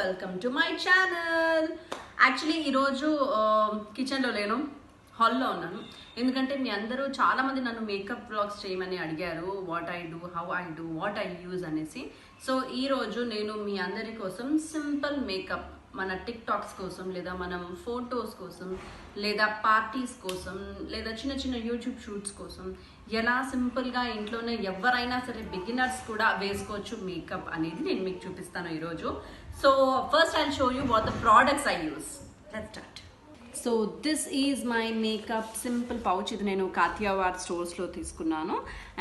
Welcome to my channel. Actually ఈరోజు కిచెన్లో లేను, హాల్లో ఉన్నాను. ఎందుకంటే మీ అందరూ చాలామంది నన్ను మేకప్ వ్లాగ్స్ చేయమని అడిగారు, what I do, how I do, what I use అనేసి. సో ఈరోజు నేను మీ అందరి కోసం సింపుల్ మేకప్, మన టిక్ టాక్స్ కోసం, లేదా మనం ఫొటోస్ కోసం, లేదా పార్టీస్ కోసం, లేదా చిన్న చిన్న యూట్యూబ్ షూట్స్ కోసం ఎలా సింపుల్గా ఇంట్లోనే ఎవరైనా సరే బిగినర్స్ కూడా వేసుకోవచ్చు మేకప్ అనేది నేను మీకు చూపిస్తాను ఈరోజు. So first I show you what the products I use. Let's start. So this is my makeup simple pouch. ఇది నేను కాథియావార్ స్టోర్స్లో తీసుకున్నాను.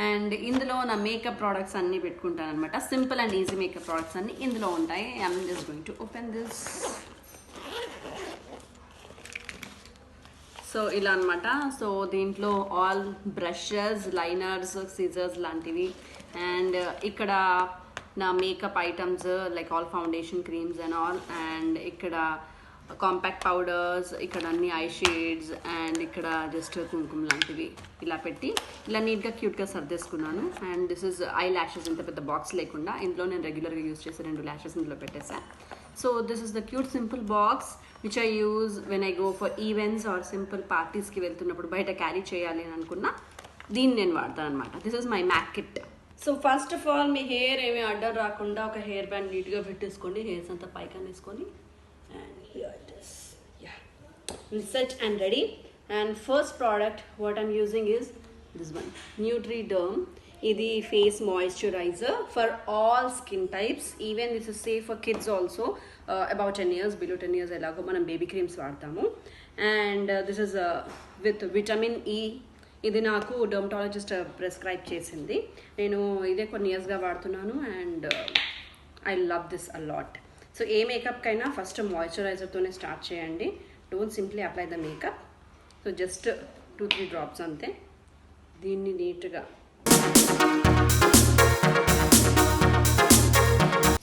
అండ్ ఇందులో నా మేకప్ ప్రోడక్ట్స్ అన్నీ పెట్టుకుంటాను అనమాట. Simple and easy makeup products అన్నీ ఇందులో ఉంటాయి. I'm just going to open this. So ఇలా అనమాట. సో దీంట్లో ఆల్ బ్రషెస్, లైనర్స్, సిజర్స్ లాంటివి. అండ్ ఇక్కడ నా makeup items like all foundation creams and all. And ఇక్కడ కాంపాక్ట్ పౌడర్స్, ఇక్కడ అన్ని ఐ షేడ్స్, అండ్ ఇక్కడ జస్ట్ కుంకుమ లాంటివి ఇలా పెట్టి ఇలా నీట్గా క్యూట్గా సర్దేసుకున్నాను. And this is eye lashes. ఇంత పెద్ద బాక్స్ లేకుండా ఇందులో నేను రెగ్యులర్గా యూజ్ చేసే 2 ల్యాషెస్ ఇందులో పెట్టేసాను. So this is the cute simple box which I use when I go for events or simple పార్టీస్కి వెళ్తున్నప్పుడు బయట క్యారీ చేయాలి అని అనుకున్నా దీన్ని నేను వాడతాను అనమాట. This is my MAC kit. So first of all మీ హెయిర్ ఏమీ అడ్డర్ రాకుండా ఒక హెయిర్ బ్యాండ్ నీట్గా పెట్టేసుకోండి. హెయిర్స్ అంతా పైకి అనేసుకొని and here it is. Yeah, set and ready. And first product what I'm using is this one, Nutriderm. ఇది face moisturiser for all skin types. Even this is safe for kids also about 10 years, below 10 years ఎలాగో మనం baby creams వాడతాము. And this is with vitamin E. ఇది నాకు dermatologist prescribe చేసింది. నేను ఇదే కొన్ని ఇయర్స్గా వాడుతున్నాను. And I love this a lot. So ఏ మేకప్కైనా ఫస్ట్ మాయిశ్చరైజర్తోనే స్టార్ట్ చేయండి. Don't simply apply the makeup. So just 2-3 drops అంతే. దీన్ని నీట్గా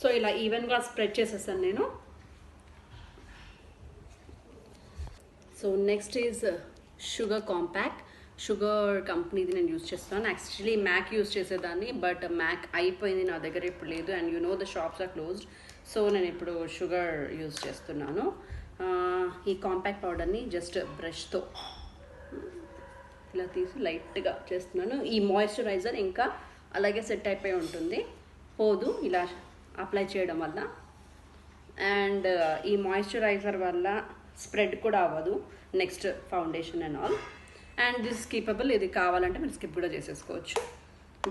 సో ఇలా ఈవెన్గా స్ప్రెడ్ చేసేసాను నేను. So next is sugar compact. Sugar కంపెనీది నేను యూజ్ చేస్తాను. యాక్చువల్లీ మ్యాక్ యూజ్ చేసేదాన్ని, బట్ మ్యాక్ అయిపోయింది, నా దగ్గర ఇప్పుడు లేదు. And you know the shops are closed. So నేను ఇప్పుడు షుగర్ యూజ్ చేస్తున్నాను. ఈ కాంపాక్ట్ పౌడర్ని జస్ట్ బ్రష్తో ఇలా తీసి లైట్గా చేస్తున్నాను. ఈ మాయిశ్చరైజర్ ఇంకా అలాగే సెట్ అయిపోయి ఉంటుంది, పోదు ఇలా అప్లై చేయడం వల్ల. అండ్ ఈ మాయిశ్చరైజర్ వల్ల స్ప్రెడ్ కూడా అవ్వదు next foundation and all. And this skippable. ఇది కావాలంటే మీరు స్కిప్ కూడా చేసేసుకోవచ్చు,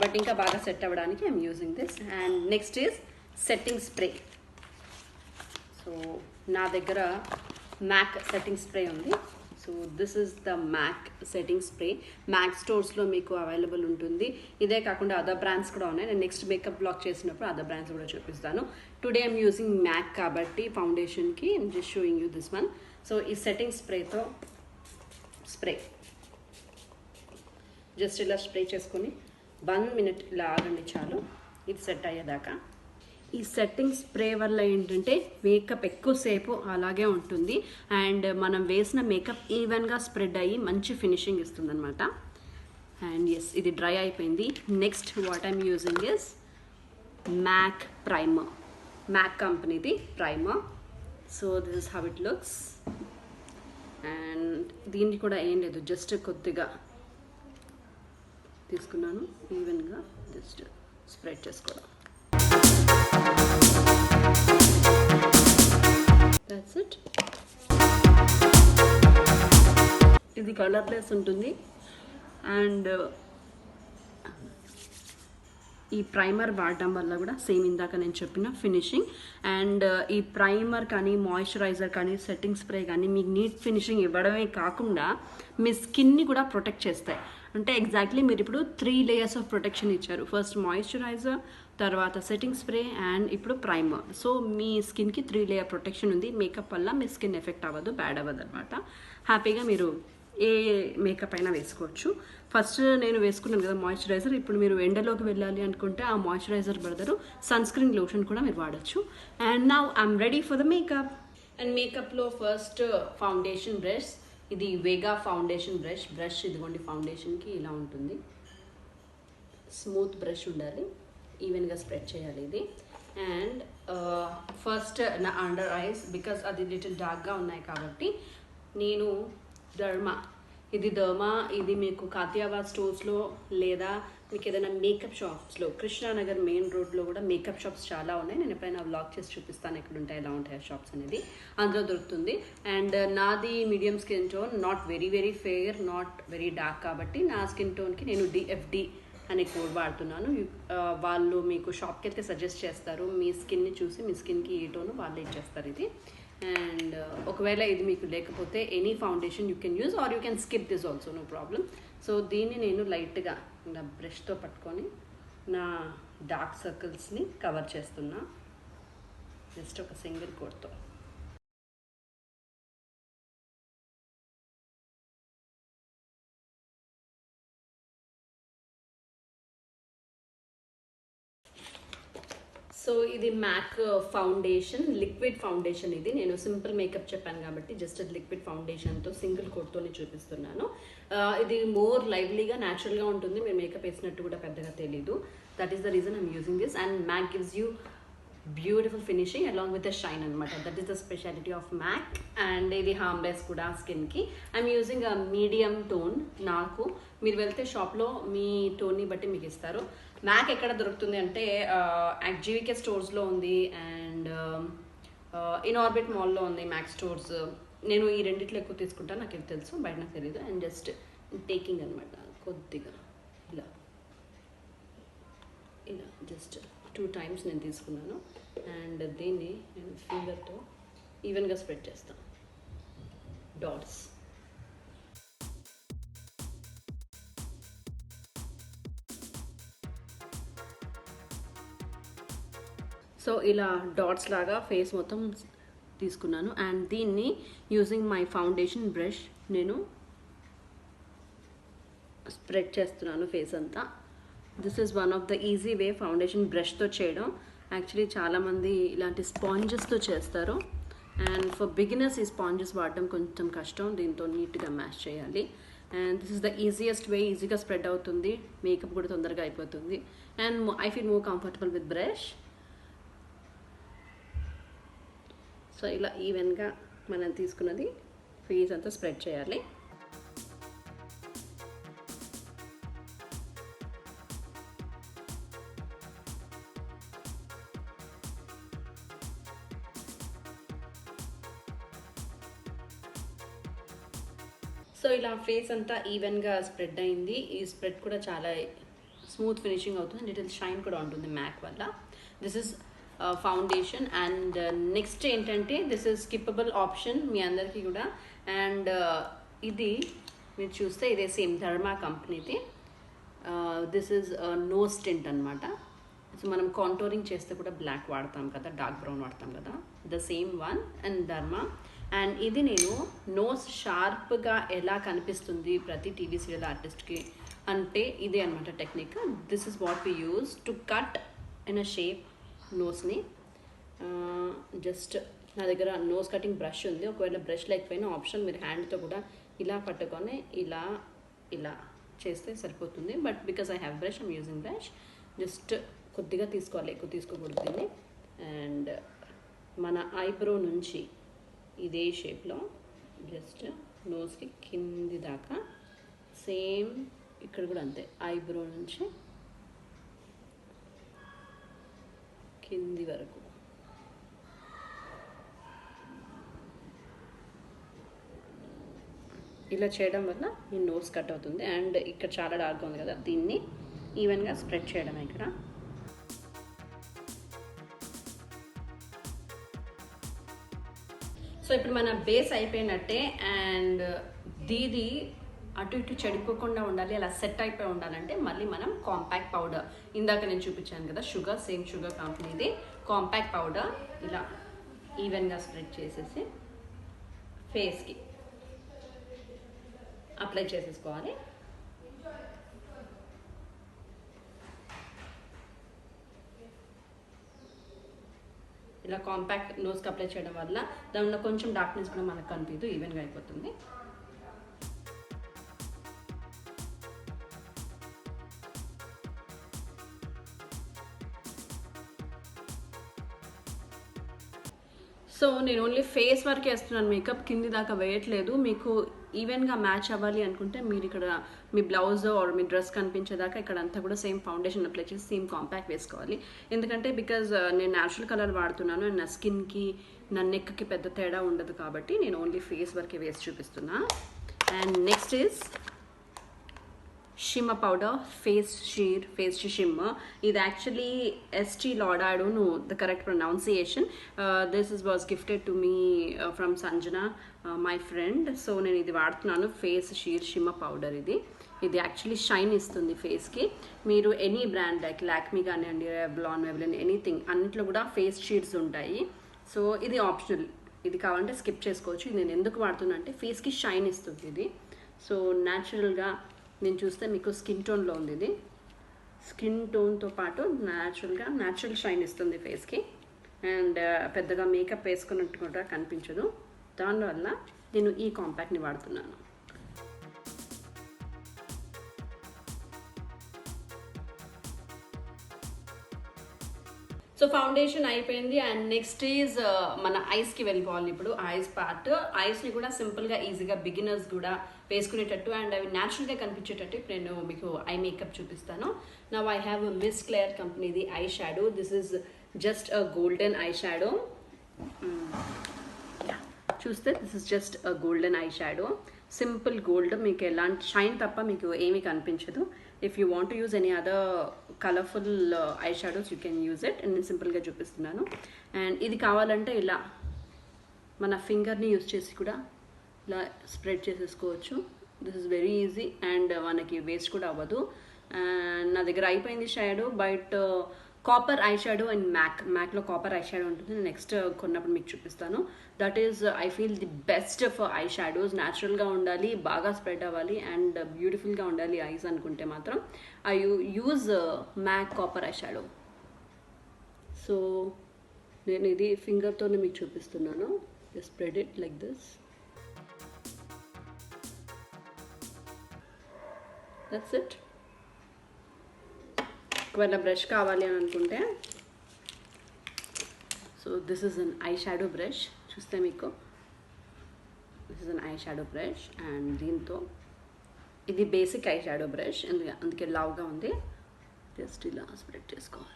బట్ ఇంకా బాగా సెట్ అవ్వడానికి I'm using this. And next is setting spray. So నా దగ్గర మ్యాక్ సెట్టింగ్ స్ప్రే ఉంది. So this is the MAC setting spray. MAC స్టోర్స్లో మీకు అవైలబుల్ ఉంటుంది. ఇదే కాకుండా అదర్ బ్రాండ్స్ కూడా ఉన్నాయి. నేను నెక్స్ట్ మేకప్ బ్లాగ్ చేసినప్పుడు అదర్ బ్రాండ్స్ కూడా చూపిస్తాను. టుడే ఐమ్ యూజింగ్ మ్యాక్ కాబట్టి ఫౌండేషన్కి I'm just showing you this one. So ఈ సెట్టింగ్ స్ప్రేతో స్ప్రే జస్ట్ ఇలా స్ప్రే చేసుకొని 1 minute ఇలా ఆగండి చాలు, ఇది సెట్ అయ్యేదాకా. ఈ సెట్టింగ్ స్ప్రే వల్ల ఏంటంటే మేకప్ ఎక్కువసేపు అలాగే ఉంటుంది. అండ్ మనం వేసిన మేకప్ ఈవెన్గా స్ప్రెడ్ అయ్యి మంచి ఫినిషింగ్ ఇస్తుంది అనమాట. అండ్ ఎస్, ఇది డ్రై అయిపోయింది. Next what I'm using is MAC primer. MAC కంపెనీది primer. So this is how it looks. And దీనికి కూడా ఏం లేదు, జస్ట్ కొద్దిగా తీసుకున్నాను, ఈవెన్గా జస్ట్ స్ప్రెడ్ చేసుకోవడం. That's it. ఇది కలర్లెస్ ఉంటుంది. అండ్ ఈ ప్రైమర్ వాడటం వల్ల కూడా సేమ్ ఇందాక నేను చెప్పిన ఫినిషింగ్. అండ్ ఈ ప్రైమర్ కానీ మాయిశ్చరైజర్ కానీ సెట్టింగ్ స్ప్రే కానీ మీకు నీట్ ఫినిషింగ్ ఇవ్వడమే కాకుండా మీ స్కిన్ని కూడా ప్రొటెక్ట్ చేస్తాయి. అంటే ఎగ్జాక్ట్లీ మీరు ఇప్పుడు 3 layers ఆఫ్ ప్రొటెక్షన్ ఇచ్చారు. ఫస్ట్ మాయిశ్చరైజర్, తర్వాత సెట్టింగ్ స్ప్రే, అండ్ ఇప్పుడు ప్రైమర్. సో మీ స్కిన్కి 3 layer ప్రొటెక్షన్ ఉంది. మేకప్ వల్ల మీ స్కిన్ ఎఫెక్ట్ అవ్వదు, బ్యాడ్ అవ్వదు అనమాట. హ్యాపీగా మీరు ఏ మేకప్ అయినా వేసుకోవచ్చు. ఫస్ట్ నేను వేసుకున్నాను కదా మాయిశ్చరైజర్. ఇప్పుడు మీరు ఎండలోకి వెళ్ళాలి అనుకుంటే ఆ మాయిశ్చరైజర్ బదులు సన్ స్క్రీన్ లోషన్ కూడా మీరు వాడచ్చు. And now I'm ready for the makeup. And మేకప్లో ఫస్ట్ ఫౌండేషన్ బ్రష్. ఇది వేగా ఫౌండేషన్ బ్రష్ ఇదిగోండి. ఫౌండేషన్కి ఇలా ఉంటుంది, స్మూత్ బ్రష్ ఉండాలి, ఈవెన్గా స్ప్రెడ్ చేయాలి ఇది. అండ్ ఫస్ట్ నా అండర్ ఐస్ బికాస్ అది లిటిల్ డార్క్గా ఉన్నాయి కాబట్టి నేను ధర్మా ఇది మీకు కాతియాబాద్ స్టోర్స్లో లేదా మీకు ఏదైనా మేకప్ షాప్స్లో కృష్ణానగర్ మెయిన్ రోడ్లో కూడా మేకప్ షాప్స్ చాలా ఉన్నాయి. నేను ఎప్పుడైనా వ్లాగ్ చేసి చూపిస్తాను ఎక్కడ ఉంటాయి ఎలా ఉంటాయి షాప్స్ అనేది, అందులో దొరుకుతుంది. అండ్ నాది medium skin tone, not very very fair, not very dark, కాబట్టి నా స్కిన్ టోన్కి నేను డిఎఫ్డి అనే కోడ్ వాడుతున్నాను. వాళ్ళు మీకు షాప్కి అయితే సజెస్ట్ చేస్తారు, మీ స్కిన్ని చూసి మీ స్కిన్కి ఏ టోను వాళ్ళే ఇచ్చేస్తారు ఇది. అండ్ ఒకవేళ ఇది మీకు లేకపోతే any foundation you can use or you can skip this also, no problem. So దీన్ని నేను లైట్గా నా బ్రష్తో పట్టుకొని నా డార్క్ సర్కిల్స్ని కవర్ చేస్తున్నా జస్ట్ ఒక సింగిల్ కోట్తో. సో ఇది మ్యాక్ ఫౌండేషన్, లిక్విడ్ ఫౌండేషన్. ఇది నేను సింపుల్ మేకప్ చెప్పాను కాబట్టి జస్ట్ లిక్విడ్ ఫౌండేషన్తో సింగిల్ కోట్తోనే చూపిస్తున్నాను. ఇది మోర్ లైవ్లీగా న్యాచురల్గా ఉంటుంది, మీరు మేకప్ వేసినట్టు కూడా పెద్దగా తెలీదు. That is the reason I'm using this. And MAC gives you beautiful finishing along with the shine అనమాట. That is the speciality of MAC. And ఇది హార్మ్లెస్ కూడా స్కిన్కి. I'm using a medium tone. నాకు మీరు వెళ్తే షాప్లో మీ టోన్ని బట్టి మీకు ఇస్తారు. మ్యాక్ ఎక్కడ దొరుకుతుంది అంటే జీవికే స్టోర్స్లో ఉంది అండ్ ఇన్ ఆర్బిట్ మాల్లో ఉంది మ్యాక్ స్టోర్స్. నేను ఈ రెండిట్లో ఎక్కువ తీసుకుంటాను, నాకు ఇది తెలుసు, బయట నాకు తెలియదు. అండ్ జస్ట్ టేకింగ్ అనమాట, కొద్దిగా ఇలా ఇలా జస్ట్ 2 times నేను తీసుకున్నాను. అండ్ దీన్ని నేను ఫింగర్తో ఈవెన్గా స్ప్రెడ్ చేస్తాను, డాట్స్. సో ఇలా డాట్స్ లాగా ఫేస్ మొత్తం తీసుకున్నాను. అండ్ దీన్ని యూజింగ్ మై ఫౌండేషన్ బ్రష్ నేను స్ప్రెడ్ చేస్తున్నాను ఫేస్ అంతా. This is one of the easy way foundation బ్రష్తో చేయడం. యాక్చువల్లీ చాలామంది ఇలాంటి స్పాంజెస్తో చేస్తారు. అండ్ ఫర్ బిగినర్స్ ఈ స్పాంజెస్ వాడడం కొంచెం కష్టం, దీంతో నీట్గా మ్యాష్ చేయాలి. And this is the easiest way, ఈజీగా స్ప్రెడ్ అవుతుంది, మేకప్ కూడా తొందరగా అయిపోతుంది. And I feel more comfortable with brush. So ఇలా ఈవెన్గా మనం తీసుకున్నది ఫేస్ అంతా స్ప్రెడ్ చేయాలి. సో ఇలా ఫేస్ అంతా ఈవెన్గా స్ప్రెడ్ అయింది. ఈ స్ప్రెడ్ కూడా చాలా స్మూత్ ఫినిషింగ్ అవుతుంది, లిటిల్ షైన్ కూడా ఉంటుంది మ్యాక్ వల్ల. This is foundation. And next ఏంటంటే దిస్ ఇస్ స్కిప్పబుల్ ఆప్షన్ మీ అందరికీ కూడా. అండ్ ఇది మీరు చూస్తే ఇదే సేమ్ ధర్మా కంపెనీది. దిస్ ఇస్ నోస్ టింట్ అనమాట. సో మనం కాంటోరింగ్ చేస్తే కూడా బ్లాక్ వాడతాం కదా, డార్క్ బ్రౌన్ వాడతాం కదా, the same one and Dharma. And ఇది నేను నోస్ షార్ప్గా ఎలా కనిపిస్తుంది ప్రతి టీవీ సీరియల్ ఆర్టిస్ట్కి అంటే ఇదే అనమాట technique. This is what we use to cut in a shape నోస్ని. జస్ట్ నా దగ్గర నోస్ కటింగ్ బ్రష్ ఉంది, ఒకవేళ బ్రష్ లేకపోయినా ఆప్షన్ మీరు హ్యాండ్తో కూడా ఇలా పట్టుకొని ఇలా ఇలా చేస్తే సరిపోతుంది. But because I have brush, I'm using brush. Just కొద్దిగా తీసుకోవాలి, ఎక్కువ తీసుకోకూడదు దీన్ని. అండ్ మన ఐబ్రో నుంచి ఇదే షేప్లో జస్ట్ నోస్కి కింది దాకా, సేమ్ ఇక్కడ కూడా అంతే, ఐబ్రో నుంచి కింది వరకు ఇలా చేయడం వల్ల ఈ నోస్ కట్ అవుతుంది. అండ్ ఇక్కడ చాలా డార్క్గా ఉంది కదా, దీన్ని ఈవెన్గా స్ప్రెడ్ చేయడం ఇక్కడ. సో ఇప్పుడు మన బేస్ అయిపోయినట్టే. అండ్ దీది అటు ఇటు చెడిపోకుండా ఉండాలి, అలా సెట్ అయిపోయి ఉండాలంటే మళ్ళీ మనం కాంపాక్ట్ పౌడర్, ఇందాక నేను చూపించాను కదా షుగర్, సేమ్ షుగర్ కంపెనీది కాంపాక్ట్ పౌడర్, ఇలా ఈవెన్గా స్ప్రెడ్ చేసేసి ఫేస్కి అప్లై చేసేసుకోవాలి. ఇలా కాంపాక్ట్ నోస్కి అప్లై చేయడం వల్ల దానిలో కొంచెం డార్క్నెస్ కూడా మనకు కనిపించదు, ఈవెన్గా అయిపోతుంది. సో నేను ఓన్లీ ఫేస్ వరకు వేస్తున్నాను మేకప్, కింది దాకా వేయట్లేదు. మీకు ఈవెన్గా మ్యాచ్ అవ్వాలి అనుకుంటే మీరు ఇక్కడ మీ బ్లౌజ్ ఆర్ మీ డ్రెస్ కనిపించేదాకా ఇక్కడ అంతా కూడా సేమ్ ఫౌండేషన్ అప్లై చేసి సేమ్ కాంపాక్ట్ వేసుకోవాలి. ఎందుకంటే బికాజ్ నేను న్యాచురల్ కలర్ వాడుతున్నాను అండ్ నా స్కిన్కి నా నెక్కి పెద్ద తేడా ఉండదు కాబట్టి నేను ఓన్లీ ఫేస్ వరకే వేసి చూపిస్తున్నా. And next is shimmer powder, face shimmer. This actually Estee Lauder, I don't know the correct pronunciation. Was gifted to me from Sanjana, my friend. So నేను ఇది వాడుతున్నాను, ఫేస్ షీర్ షిమ్మర్ పౌడర్. ఇది actually shine ఇస్తుంది ఫేస్కి. మీరు any brand like Lakme కానివ్వండి, Revlon, Maybelline, anything అన్నిట్లో కూడా ఫేస్ షీర్స్ ఉంటాయి. సో ఇది ఆప్షనల్, ఇది కావాలంటే స్కిప్ చేసుకోవచ్చు. ఇది నేను ఎందుకు వాడుతున్నా అంటే ఫేస్కి షైన్ ఇస్తుంది ఇది. సో న్యాచురల్గా నేను చూస్తే మీకు స్కిన్ టోన్లో ఉంది, ఇది స్కిన్ టోన్తో పాటు న్యాచురల్ షైన్ ఇస్తుంది ఫేస్కి. అండ్ పెద్దగా మేకప్ వేసుకున్నట్టు కూడా కనిపించదు. దానివల్ల నేను ఈ కాంపాక్ట్ని వాడుతున్నాను. సో ఫౌండేషన్ అయిపోయింది అండ్ నెక్స్ట్ ఈజ్ మన ఐస్కి వెళ్ళిపోవాలి. ఇప్పుడు ఐస్ పార్ట్, ఐస్ని కూడా సింపుల్గా ఈజీగా బిగినర్స్ కూడా వేసుకునేటట్టు అండ్ అవి న్యాచురల్గా కనిపించేటట్టు నేను మీకు ఐ మేకప్ చూపిస్తాను. Now I have Miss Claire కంపెనీది eye shadow. This is just a golden eye shadow. చూస్తే this is just a golden eye shadow, simple gold. మీకు ఎలాంటి షైన్ తప్ప మీకు ఏమీ కనిపించదు. If you want to use any other colourful eye shadows you can use it. నేను సింపుల్గా చూపిస్తున్నాను. అండ్ ఇది కావాలంటే ఇలా మన ఫింగర్ని యూజ్ చేసి కూడా ఇలా స్ప్రెడ్ చేసేసుకోవచ్చు. This is very easy and మనకి వేస్ట్ కూడా అవ్వదు. అండ్ నా దగ్గర అయిపోయింది shadow, but copper eye shadow and మ్యాక్లో కాపర్ ఐ షాడో ఉంటుంది. నెక్స్ట్ కొన్నప్పుడు మీకు చూపిస్తాను. That is I feel the best for eye shadows. న్యాచురల్గా ఉండాలి, బాగా స్ప్రెడ్ అవ్వాలి అండ్ బ్యూటిఫుల్గా ఉండాలి ఐస్ అనుకుంటే మాత్రం I use MAC copper eye shadow. So నేను ఇది ఫింగర్తోనే మీకు చూపిస్తున్నాను. Spread it like this. That's it. ఒకవేళ బ్రష్ కావాలి అని అనుకుంటే, so this is an eye shadow brush. చూస్తే మీకు this is an eye shadow brush and దీంతో ఇది బేసిక్ ఐ షాడో బ్రష్, అందుకే లావుగా ఉంది. జస్ట్ ఇలా స్ప్రెడ్ చేసుకోవాలి.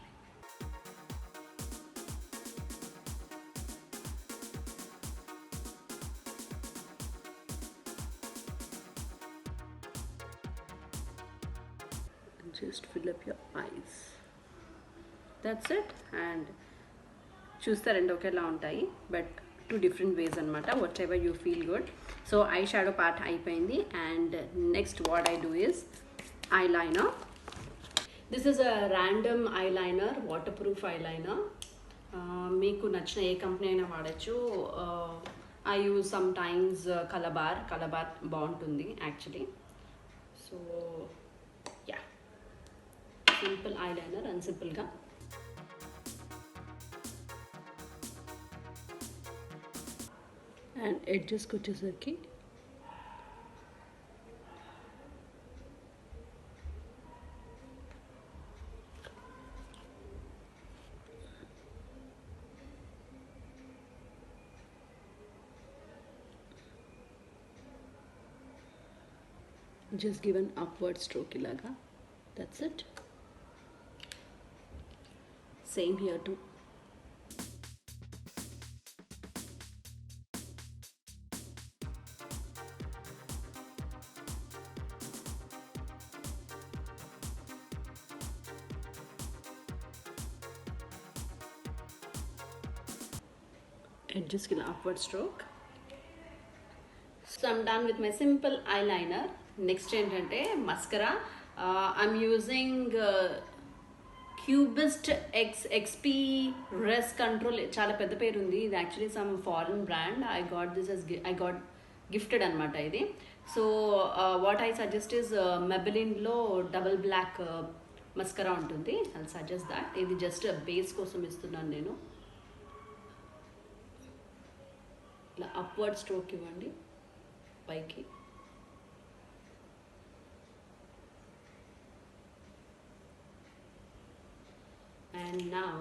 Just fill up your eyes. That's it. And చూస్తారండి ఒకేలా ఉంటాయి, బట్ టూ డిఫరెంట్ వేస్ అనమాట. Whatever you feel good. So eye shadow part అయిపోయింది and next what I do is eye liner. This is a random eye liner, waterproof eye liner. మీకు నచ్చిన ఏ company అయినా వాడచ్చు. I use sometimes Colorbar బాగుంటుంది actually. So simple eye liner and సింపుల్గా and ఎడ్జెస్కి వచ్చేసరికి just give an upward stroke ilaga. That's it. Same here too. And just give an upward stroke. So I'm done with my simple eyeliner. Next ఏంటంటే mascara. I'm using Cubist XP Res Control. చాలా పెద్ద పేరు ఉంది. ఇది actually some foreign brand. I got gifted అనమాట ఇది. So what I suggest is మెబిలిన్లో double black mascara ఉంటుంది. I suggest that. ఇది జస్ట్ బేస్ కోసం ఇస్తున్నాను నేను. ఇలా అప్వర్డ్ స్ట్రోక్ ఇవ్వండి పైకి. And now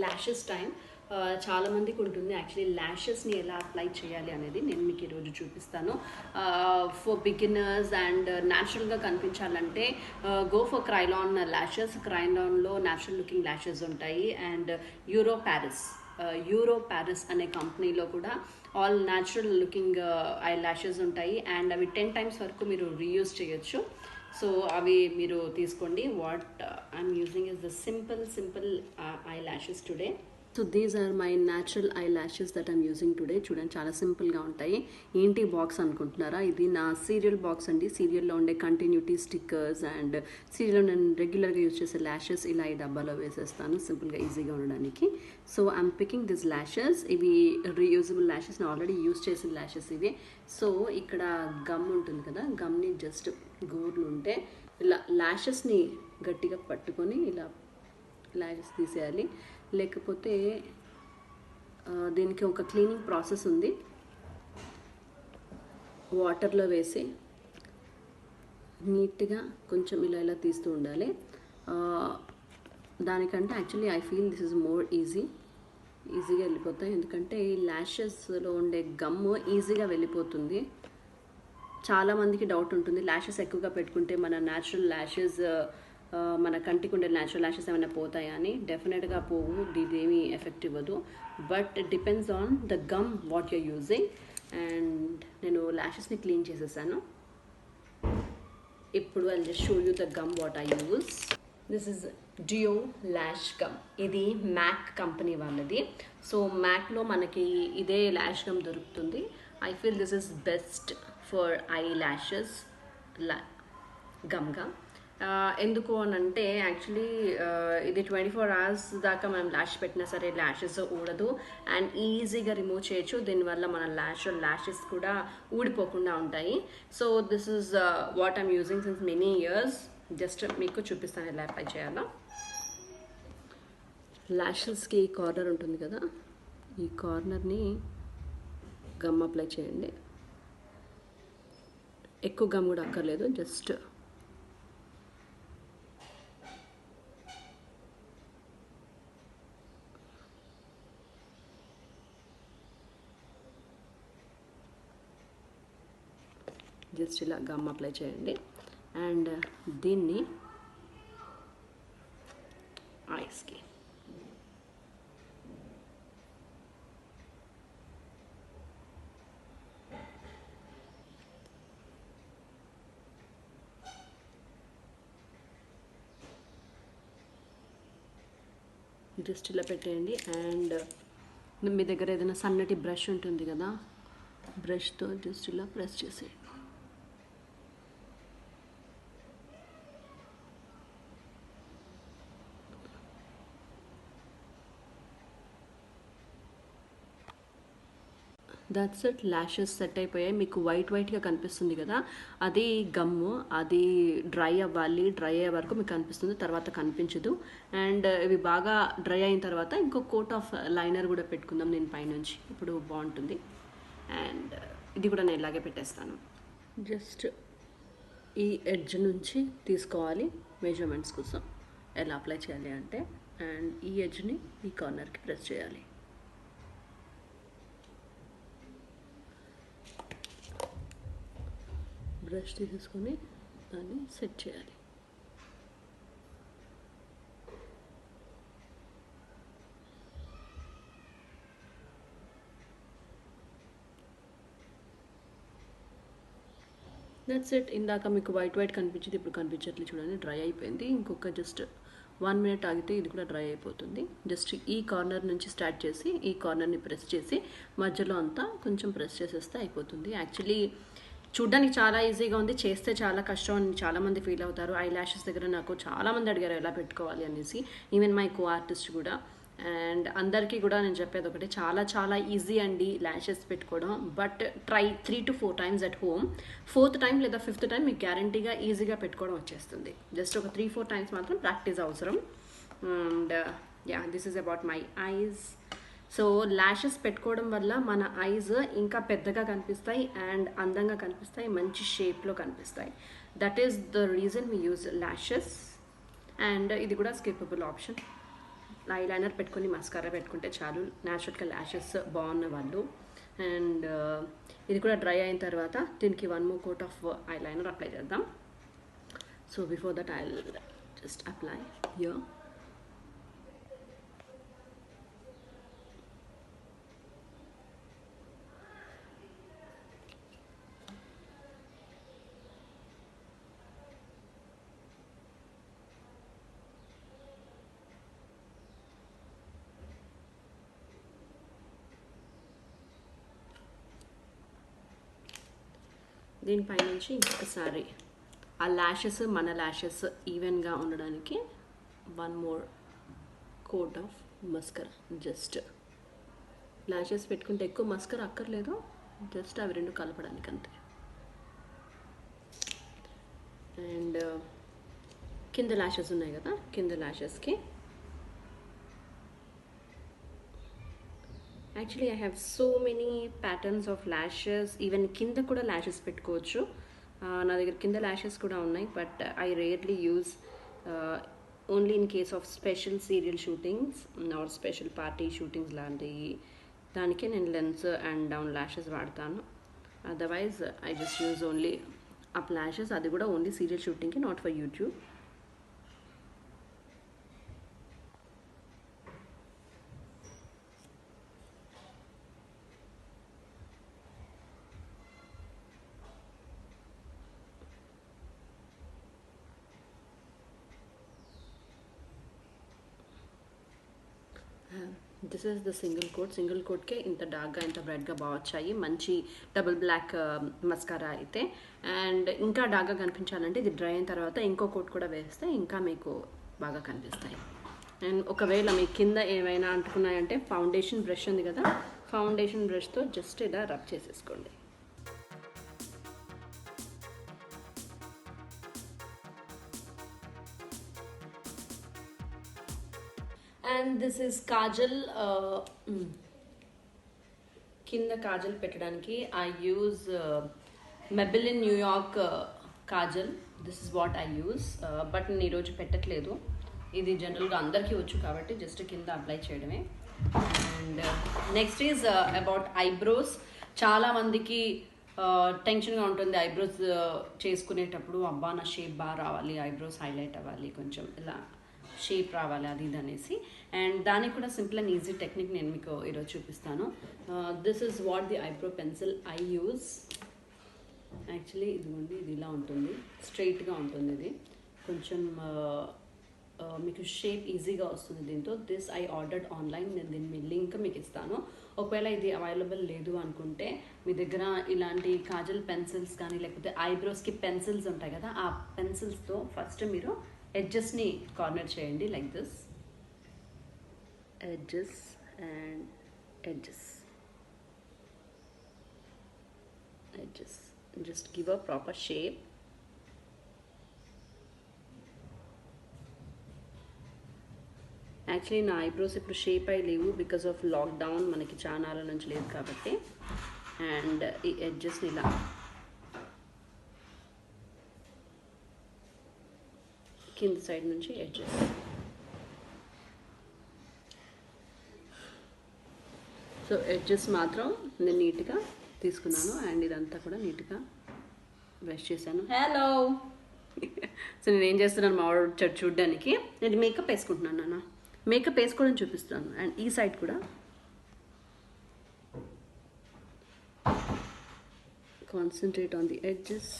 lashes time. చాలా మందికి ఉంటుంది యాక్చువల్లీ ల్యాషెస్ని ఎలా అప్లై చేయాలి అనేది నేను మీకు ఈరోజు చూపిస్తాను. ఫర్ బిగినర్స్ అండ్ న్యాచురల్గా కనిపించాలంటే గో ఫర్ క్రైలాన్ ల్యాషెస్. క్రైలాన్లో న్యాచురల్ లుకింగ్ ల్యాషెస్ ఉంటాయి. అండ్ యూరో ప్యారిస్ అనే కంపెనీలో కూడా all natural looking eye lashes ఉంటాయి. అండ్ అవి 10 times వరకు మీరు రీయూజ్ చేయొచ్చు. సో అవి మీరు తీసుకోండి. What I'm using is the simple eye lashes today. So these are my natural eye lashes that I'm using today. చూడండి చాలా సింపుల్గా ఉంటాయి. ఏంటి బాక్స్ అనుకుంటున్నారా? ఇది నా సీరియల్ బాక్స్ అండి. సీరియల్లో ఉండే కంటిన్యూటీ స్టిక్కర్స్ అండ్ సీరియల్లో నేను రెగ్యులర్గా యూజ్ చేసే ల్యాషెస్ ఇలా ఈ డబ్బాలో వేసేస్తాను సింపుల్గా ఈజీగా ఉండడానికి. So I'm picking this lashes. ఇవి రీయూజబుల్ ల్యాషెస్, నేను ఆల్రెడీ యూజ్ చేసిన ల్యాషెస్ ఇవి. సో ఇక్కడ గమ్ ఉంటుంది కదా, గమ్ని జస్ట్ గోర్లు ఉంటే ఇలా ల్యాషెస్ని గట్టిగా పట్టుకొని ఇలా ల్యాషెస్ తీసేయాలి. లేకపోతే దీనికి ఒక క్లీనింగ్ ప్రాసెస్ ఉంది. వాటర్లో వేసి నీట్గా కొంచెం ఇలా తీస్తూ ఉండాలి. దానికంటే actually I feel this is more ఈజీగా వెళ్ళిపోతాయి. ఎందుకంటే ఈ ల్యాషెస్లో ఉండే గమ్ ఈజీగా వెళ్ళిపోతుంది. చాలామందికి డౌట్ ఉంటుంది, ల్యాషెస్ ఎక్కువగా పెట్టుకుంటే మన న్యాచురల్ ల్యాషెస్, మన కంటికి ఉండే న్యాచురల్ ల్యాషెస్ ఏమైనా పోతాయా అని. డెఫినెట్గా పోవు, ఇదేమీ ఎఫెక్ట్ ఇవ్వదు. But depends on the gum what your using. And నేను ల్యాషెస్ని క్లీన్ చేసేసాను. ఇప్పుడు I just show you the gum what I use. This is Duo lash gum. ఇది మ్యాక్ కంపెనీ వాళ్ళది. సో మ్యాక్లో మనకి ఇదే ల్యాష్ గమ్ దొరుకుతుంది. I feel this is best for eye lashes గమ్గా. ఎందుకు అని అంటే యాక్చువల్లీ ఇది 24 hours దాకా మనం ల్యాష్ పెట్టినా సరే ల్యాషెస్ ఊడదు అండ్ ఈజీగా రిమూవ్ చేయొచ్చు. దీనివల్ల మన ల్యాషెస్ కూడా ఊడిపోకుండా ఉంటాయి. So this is what I'm using since many years. Just మీకు చూపిస్తాను ఎలా అప్లై చేయాలో. ల్యాషెస్కి కార్నర్ ఉంటుంది కదా, ఈ కార్నర్ని గమ్ అప్లై చేయండి. ఎక్కువ గమ్ కూడా అక్కర్లేదు, జస్ట్ ఇలా గమ్ అప్లై చేయండి. అండ్ దీన్ని ఐస్కి జస్ట్ ఇలా పెట్టేయండి. అండ్ మీ దగ్గర ఏదైనా సన్నటి బ్రష్ ఉంటుంది కదా, బ్రష్తో జస్ట్ ఇలా ప్రెస్ చేసేయండి. That's it. ల్యాషెస్ సెట్ అయిపోయాయి. మీకు వైట్గా కనిపిస్తుంది కదా, అది గమ్ము. అది డ్రై అవ్వాలి. డ్రై అయ్యే వరకు మీకు కనిపిస్తుంది, తర్వాత కనిపించదు. అండ్ ఇవి బాగా డ్రై అయిన తర్వాత ఇంకో కోట్ ఆఫ్ లైనర్ కూడా పెట్టుకుందాం నేను పైనుంచి. ఇప్పుడు బాగుంటుంది. అండ్ ఇది కూడా నేను ఇలాగే పెట్టేస్తాను. జస్ట్ ఈ ఎడ్జ్ నుంచి తీసుకోవాలి మెజర్మెంట్స్ కోసం. ఎలా అప్లై చేయాలి అంటే, అండ్ ఈ ఎడ్జ్ని ఈ కార్నర్కి ప్రెస్ చేయాలి. బ్రష్ తీసుకొని దాన్ని సెట్ చేయాలి. That's it. ఇందాక మీకు వైట్ కనిపించింది, ఇప్పుడు కనిపించట్లేదు. చూడండి డ్రై అయిపోయింది. ఇంకొక జస్ట్ 1 minute ఆగితే ఇది కూడా డ్రై అయిపోతుంది. జస్ట్ ఈ కార్నర్ నుంచి స్టార్ట్ చేసి ఈ కార్నర్ని ప్రెస్ చేసి మధ్యలో అంతా కొంచెం ప్రెస్ చేసేస్తే అయిపోతుంది. యాక్చువల్లీ చూడ్డానికి చాలా ఈజీగా ఉంది, చేస్తే చాలా కష్టం అని చాలామంది ఫీల్ అవుతారు. ఐ ల్యాషెస్ దగ్గర నాకు చాలామంది అడిగారు ఎలా పెట్టుకోవాలి అనేసి, ఈవెన్ మై కో ఆర్టిస్ట్ కూడా. అండ్ అందరికీ కూడా నేను చెప్పేది ఒకటి, చాలా ఈజీ అండి ల్యాషెస్ పెట్టుకోవడం. But try 3 to 4 times at home. 4th time లేదా 5th time మీకు గ్యారంటీగా ఈజీగా పెట్టుకోవడం వచ్చేస్తుంది. జస్ట్ ఒక 3-4 times మాత్రం ప్రాక్టీస్ అవసరం. And this is about my eyes. So lashes పెట్టుకోవడం వల్ల మన ఐస్ ఇంకా పెద్దగా కనిపిస్తాయి అండ్ అందంగా కనిపిస్తాయి, మంచి షేప్లో కనిపిస్తాయి. That is the reason we use lashes. And ఇది కూడా స్కిప్పబుల్ ఆప్షన్. ఐలైనర్ పెట్టుకొని మస్కారా పెట్టుకుంటే చాలు, న్యాచురల్గా ల్యాషెస్ బాగున్న వాళ్ళు. అండ్ ఇది కూడా డ్రై అయిన తర్వాత దీనికి 1 more coat of eyeliner apply చేద్దాం. So before that I just apply here. దీనిపైనుంచి ఇంకొకసారి ఆ ల్యాషెస్, మన ల్యాషెస్ ఈవెన్గా ఉండడానికి 1 more coat of mascara. Just lashes పెట్టుకుంటే ఎక్కువ మస్కరా అక్కర్లేదు, జస్ట్ అవి రెండు కలపడానికి అంతే. అండ్ కింద ల్యాషెస్ ఉన్నాయి కదా, కింద ల్యాషెస్కి actually I have so many patterns of lashes. Even కింద కూడా ల్యాషెస్ పెట్టుకోవచ్చు. నా దగ్గర కింద ల్యాషెస్ కూడా ఉన్నాయి, but I rarely use only in case of special serial shootings or special party shootings లాంటి దానికే నేను లెన్స్ అండ్ డౌన్ ల్యాషెస్ వాడతాను. Otherwise I just use only up lashes, అది కూడా ఓన్లీ సీరియల్ షూటింగ్కి, not for YouTube. This is the single coat. Single కోట్కే ఇంత డార్క్గా ఇంత బ్రైట్గా బాగా వచ్చాయి, మంచి డబుల్ బ్లాక్ మస్కారా అయితే. అండ్ ఇంకా డార్క్గా కనిపించాలంటే ఇది డ్రై అయిన తర్వాత ఇంకో కోట్ కూడా వేస్తే ఇంకా మీకు బాగా కనిపిస్తాయి. అండ్ ఒకవేళ మీ కింద ఏమైనా అంటుకున్నాయంటే ఫౌండేషన్ బ్రష్ ఉంది కదా, ఫౌండేషన్ బ్రష్తో జస్ట్ ఇలా రబ్ చేసేసుకోండి. And this is Kajal. కింద కాజల్ పెట్టడానికి I use Maybelline New York Kajal. This is what I use, but నేను ఈరోజు పెట్టట్లేదు. ఇది జనరల్గా అందరికీ వచ్చు కాబట్టి జస్ట్ కింద అప్లై చేయడమే. And next is about eyebrows. చాలామందికి టెన్షన్గా ఉంటుంది ఐబ్రోస్ చేసుకునేటప్పుడు, అబ్బా నా షేప్ బాగా రావాలి, ఐబ్రోస్ హైలైట్ అవ్వాలి, కొంచెం ఇలా షేప్ రావాలి, అది ఇది అనేసి. అండ్ దానికి కూడా సింపుల్ అండ్ ఈజీ టెక్నిక్ నేను మీకు ఈరోజు చూపిస్తాను. This is what the eyebrow pencil I use. Actually ఇదిగోండి, ఇది ఇలా ఉంటుంది, స్ట్రైట్గా ఉంటుంది. ఇది కొంచెం మీకు షేప్ ఈజీగా వస్తుంది దీంతో. This I ordered online. నేను దీని లింక్ మీకు ఇస్తాను. ఒకవేళ ఇది అవైలబుల్ లేదు అనుకుంటే మీ దగ్గర ఇలాంటి కాజల్ పెన్సిల్స్ కానీ లేకపోతే ఐబ్రోస్కి పెన్సిల్స్ ఉంటాయి కదా, ఆ పెన్సిల్స్తో ఫస్ట్ మీరు ఎడ్జెస్ని కార్నర్ చేయండి, like this. Edges and edges, edges. Just give a proper shape. Actually నా ఐబ్రోస్ ఇప్పుడు షేప్ అయి లేవు బికాస్ ఆఫ్ లాక్డౌన్, మనకి చాలా నెలల నుంచి లేదు కాబట్టి. అండ్ ఈ ఎడ్జెస్ని ఇలా కింద సైడ్ నుంచి ఎడ్జెస్. సో ఎడ్జెస్ మాత్రం నేను నీట్గా తీసుకున్నాను అండ్ ఇదంతా కూడా నీట్గా బ్రష్ చేశాను. హలో. సో నేను ఏం చేస్తున్నాను, మా వాడు వచ్చాడు చూడ్డానికి. నేను మేకప్ వేసుకుంటున్నాను, నాన్న మేకప్ వేసుకోవడం చూపిస్తాను. అండ్ ఈ సైడ్ కూడా concentrate on the edges,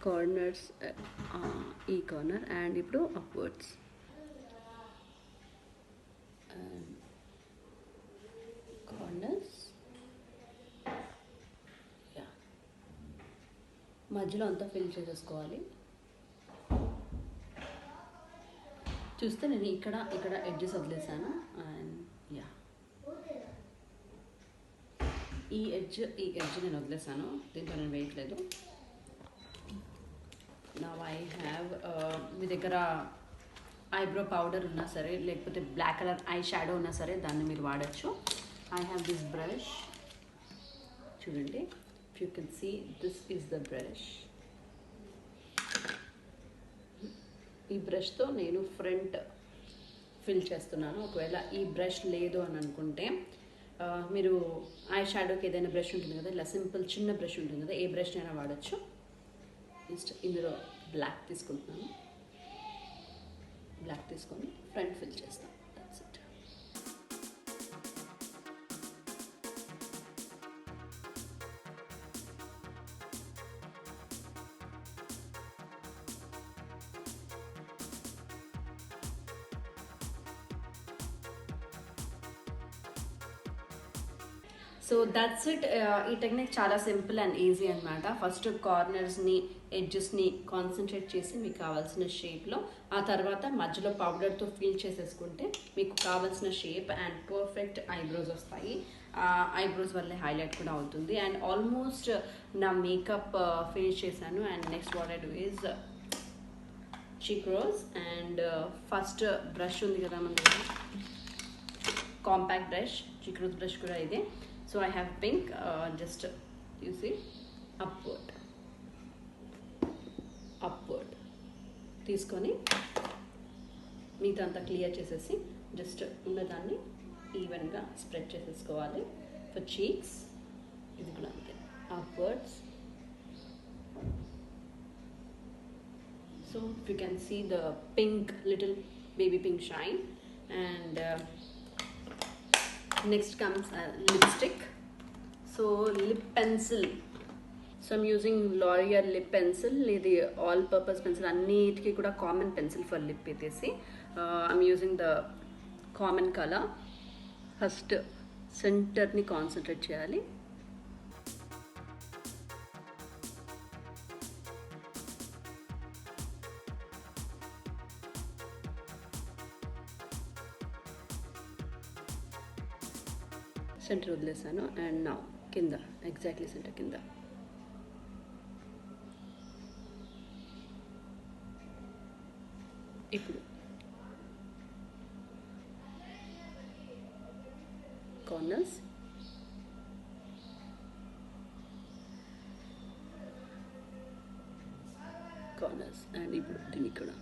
corners, ఈ కార్నర్ అండ్ ఇప్పుడు అప్వర్డ్స్. కార్నర్స్ మధ్యలో అంతా ఫిల్ చేసేసుకోవాలి. చూస్తే నేను ఇక్కడ ఎడ్జెస్ వదిలేసాను. అండ్ ఈ ఎడ్జ్ నేను వదిలేసాను, దీంతో నేను వేయట్లేదు. నా ఐ హ్యావ్, మీ దగ్గర ఐబ్రో పౌడర్ ఉన్నా సరే లేకపోతే బ్లాక్ కలర్ ఐ షాడో ఉన్నా సరే దాన్ని మీరు వాడచ్చు. ఐ హ్యావ్ దిస్ బ్రష్, చూడండి, if you can see this is the brush. ఈ బ్రష్తో నేను ఫ్రంట్ ఫిల్ చేస్తున్నాను. ఒకవేళ ఈ బ్రష్ లేదు అని అనుకుంటే మీరు ఐ షాడోకి ఏదైనా బ్రష్ ఉంటుంది కదా, ఇలా సింపుల్ చిన్న బ్రష్ ఉంటుంది కదా, ఏ బ్రష్ అయినా వాడచ్చు. జస్ట్ ఇందులో బ్లాక్ తీసుకుంటున్నాను. బ్లాక్ తీసుకొని ఫ్రంట్ ఫిల్ చేస్తాను. That's it. So that's it. ఈ టెక్నిక్ చాలా సింపుల్ అండ్ ఈజీ అనమాట. ఫస్ట్ కార్నర్స్ని ఎడ్జెస్ని కాన్సన్ట్రేట్ చేసి మీకు కావాల్సిన షేప్లో, ఆ తర్వాత మధ్యలో పౌడర్తో ఫిల్ చేసేసుకుంటే మీకు కావాల్సిన షేప్ అండ్ పర్ఫెక్ట్ ఐబ్రోస్ వస్తాయి. ఐబ్రోస్ వల్లే హైలైట్ కూడా అవుతుంది. అండ్ ఆల్మోస్ట్ నా మేకప్ ఫినిష్ చేశాను. And next what I do is cheek rose. And first brush ఉంది కదా మన దగ్గర, compact brush, cheek rose brush కూడా ఇదే. So I have pink, just you see, upward తీసుకొని మీదంతా క్లియర్ చేసేసి జస్ట్ ఉన్నదాన్ని ఈవెన్గా స్ప్రెడ్ చేసేసుకోవాలి. ఫర్ చీక్స్ ఇది కూడా అంతే, upwards. So you can see the pink, little baby pink shine. And next comes lipstick. So lip pencil. So I'm using L'Oreal lip pencil. ఇది all purpose pencil, అన్నిటికీ కూడా common pencil for lip ఇదేసి. I'm using the common color. First సెంటర్ని concentrate చేయాలి. Centre వదిలేసాను. And నా కింద exactly centre కింద. ఇప్పుడు కార్నర్స్, కార్నర్స్. అండ్ ఇప్పుడు దీన్ని కూడా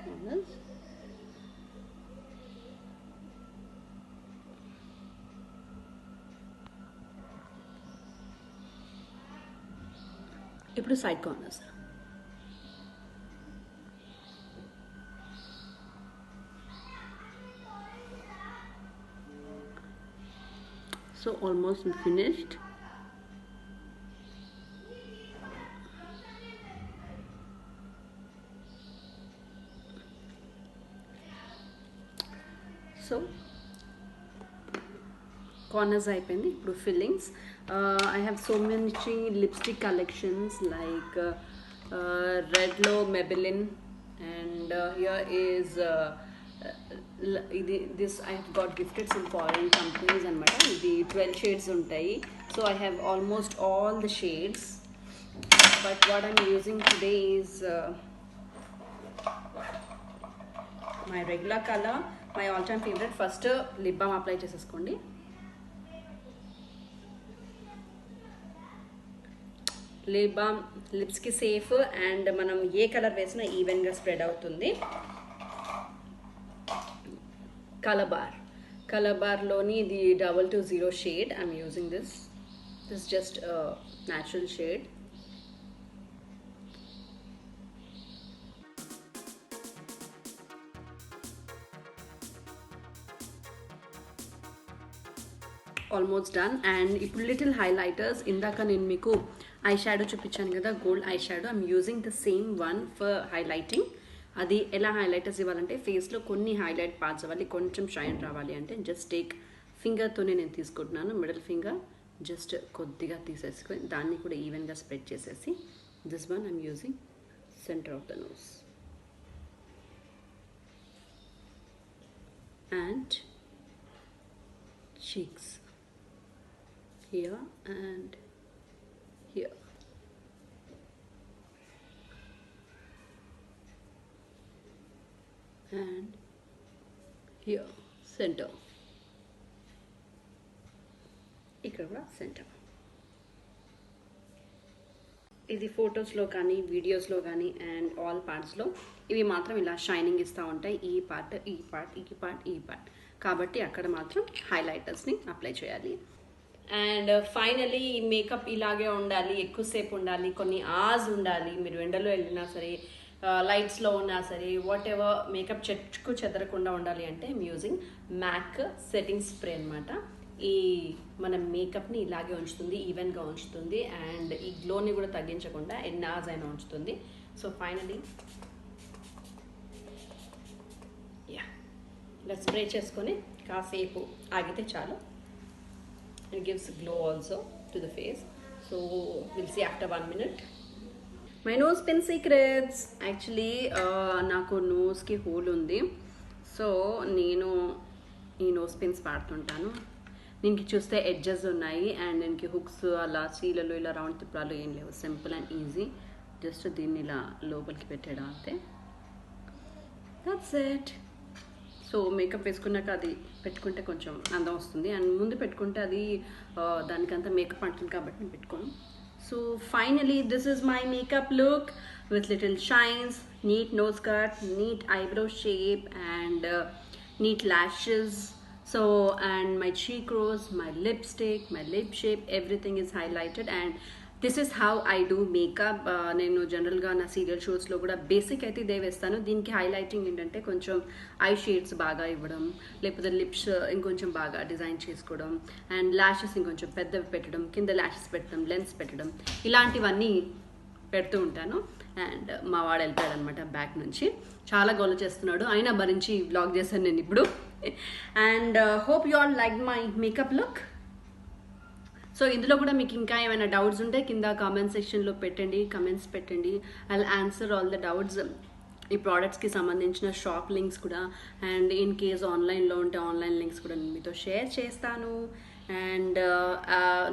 కార్నర్స్. ఇప్పుడు side corners. So almost finished. So corners అయిపోయింది. ఇప్పుడు fillings. I have so many lipstick collections like Redlo, Maybelline, and here is this I have got gifted some foreign companies and the 12 shades untai. So I have almost all the shades, but what I'm using today is my regular color, my all time favorite. First lip balm apply చేసేసుకోండి. Lip balm లిప్స్కి safe and మనం ఏ colour వేసినా ఈవెన్గా spread అవుతుంది. కలబార్లోని ఇది 220 shade. I'm using this just natural shade. Almost done. And ఇప్పుడు little highlighters. ఇందాక నేను మీకు ఐ షాడో చూపించాను కదా, gold eye shadow. I'm using the same one for highlighting. అది ఎలా హైలైటర్స్ ఇవ్వాలంటే, ఫేస్లో కొన్ని హైలైట్ పార్ట్స్ అవ్వాలి, కొంచెం షైన్ రావాలి అంటే జస్ట్ టేక్ ఫింగర్తోనే నేను తీసుకుంటున్నాను. మిడిల్ ఫింగర్ జస్ట్ కొద్దిగా తీసేసుకొని దాన్ని కూడా ఈవెన్గా స్ప్రెడ్ చేసేసి, this one I'm using centre of the nose and cheeks here and here. And here, center. ఇక్కడ కూడా సెంటర్. ఇది ఫొటోస్లో కానీ వీడియోస్లో కానీ అండ్ ఆల్ పార్ట్స్లో ఇవి మాత్రం ఇలా షైనింగ్ ఇస్తూ ఉంటాయి. ఈ పార్ట్ ఈ పార్ట్ ఈ పార్ట్ ఈ పార్ట్ కాబట్టి అక్కడ మాత్రం హైలైటర్స్ని అప్లై చేయాలి. అండ్ ఫైనలీ ఈ మేకప్ ఇలాగే ఉండాలి, ఎక్కువసేపు ఉండాలి, కొన్ని ఆర్స్ ఉండాలి. మీరు ఎండలో వెళ్ళినా సరే, లైట్స్లో ఉన్నా సరే, వాట్ ఎవర్ మేకప్ చెట్టుకు చెదరకుండా ఉండాలి అంటే మ్యూజింగ్ మ్యాక్ సెట్టింగ్ స్ప్రే అనమాట. ఈ మన మేకప్ని ఇలాగే ఉంచుతుంది, ఈవెన్గా ఉంచుతుంది అండ్ ఈ గ్లోని కూడా తగ్గించకుండా ఎన్ని అవర్స్ అయినా ఉంచుతుంది. సో ఫైనలీ యా ఇలా స్ప్రే చేసుకొని కాసేపు ఆగితే చాలు. It gives glow also to the face. So we'll see after 1 minute. My nose pin secrets. Actually నాకు నోస్కి హోల్ ఉంది. సో నేను ఈ నోస్ పిన్స్ వాడుతుంటాను. దీనికి చూస్తే ఎడ్జెస్ ఉన్నాయి అండ్ దీనికి హుక్స్ అలా చీలలు ఇలా రౌండ్ తిప్పాలు ఏం లేవు. Simple and easy. జస్ట్ దీన్ని ఇలా లోపలికి పెట్టేయడం అంతే. That's it. సో మేకప్ వేసుకున్నాక అది పెట్టుకుంటే కొంచెం అందం వస్తుంది అండ్ ముందు పెట్టుకుంటే అది దానికంతా మేకప్ అంటుంది కాబట్టి నేను పెట్టుకోను. So finally this is my makeup look with little shines, neat nose cut, neat eyebrow shape and neat lashes. So and my cheek rose, my lipstick, my lip shape, everything is highlighted and this is how I do makeup. నేను జనరల్గా నా serial షోస్లో కూడా basic అయితే ఇదే వేస్తాను. దీనికి highlighting ఏంటంటే కొంచెం ఐ షేడ్స్ బాగా ఇవ్వడం, లేకపోతే లిప్స్ ఇంకొంచెం బాగా డిజైన్ చేసుకోవడం అండ్ ల్యాషెస్ ఇంకొంచెం పెద్దవి పెట్టడం, కింద ల్యాషెస్ పెట్టడం, లెన్స్ పెట్టడం, ఇలాంటివన్నీ పెడుతూ ఉంటాను. అండ్ మా వాడు వెళ్ళిపోయాడు అనమాట బ్యాక్ నుంచి. చాలా గోల చేస్తున్నాడు, అయినా భరించి వ్లాగ్ చేశాను నేను ఇప్పుడు. And hope you all like my makeup look. So ఇందులో కూడా మీకు ఇంకా ఏమైనా డౌట్స్ ఉంటే కింద కామెంట్ సెక్షన్లో పెట్టండి, కమెంట్స్ పెట్టండి. I will answer all the doubts. ఈ ప్రోడక్ట్స్కి సంబంధించిన షాప్ లింక్స్ కూడా అండ్ ఇన్ కేస్ ఆన్లైన్లో ఉంటే ఆన్లైన్ లింక్స్ కూడా నేను మీతో షేర్ చేస్తాను. And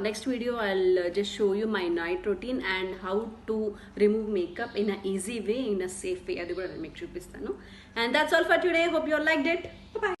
next video I will just show you my night routine and how to remove makeup in a easy way, in a safe వే. అది కూడా మీకు చూపిస్తాను. And that's all for today. Hope you all liked it. By.